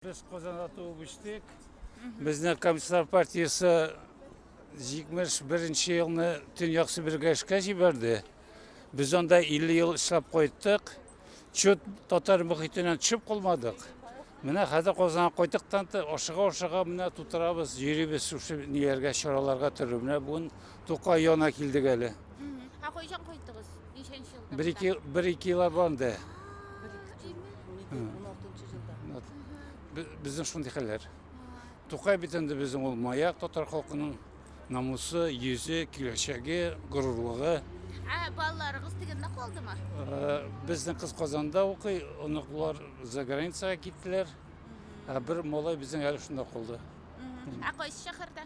Biz Qozonda tug'ishdik. Bizning Komissar partiyasi 21-yilni Tünyoqsi Birgashga jiberdi. Biz onda 50 yil ishlab qo'ydik. Chut totar muhitidan chiqib qolmadik. Mana hozir Qozonga qo'ydikdan o'shiga mana tutiramiz, yuribmiz shu niyerga, choralarga turib. Mana bugun To'qay yona keldik hali. Ha qo'ygan qo'ydingiz. Neshanchi yilda? 1-2 yillar bordi. 16-yilda. Bizning shunday xillar. To'qay bitindi bizning olmayak, totar xalqining namusi, yuzi, kelajagi, g'ururligi. Bolalarınız degende qoldimi? Bizning qiz Qozonda o'qiy, ular zagranitsiyaga ketdilar. Bir molay bizning hali shunda qoldi. Qaysi shaharda?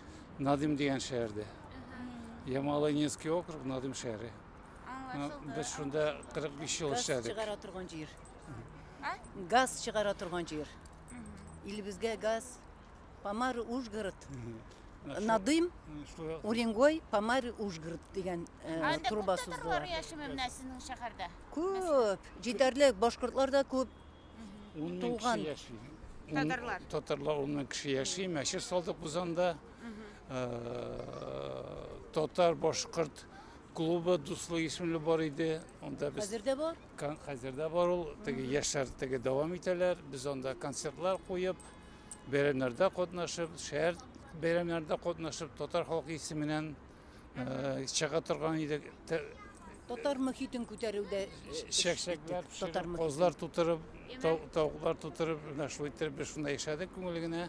Nadim degan shaharda. Yamalo-Nenskiy okrug, Nadim shahri. Biz shunda 45 yil ishladik. Gaz chiqara turgan yer. Gaz chiqara turgan yer. Ilibizga gaz Pamar Ужгород. Nadim Urengoy Pamar Ужгород degan truba so'zlar. Yashamamda sizning shaharda. Ko'p, yetarli boshqurtlarda ko'p. Tug'an Tatarlar 10 kishi yashaydi. Mashhur soldiq bizanda Tatar boshqurt klubi Do'stlik ismli bor edi. Onda biz Hozirda bor? Hozirda bor, yoshlar davom etadilar. Biz onda konsertlar qo'yib, bayramlarda qatnashib, shahar bayramlarda qatnashib, Tatar xalqi ismidan chiqa turgan edi. Tatar muhitin ko'taruvda Shakshaklar, qozlar tutirib, tovuqlar tutirib, shunday yashadik ko'ngilgina.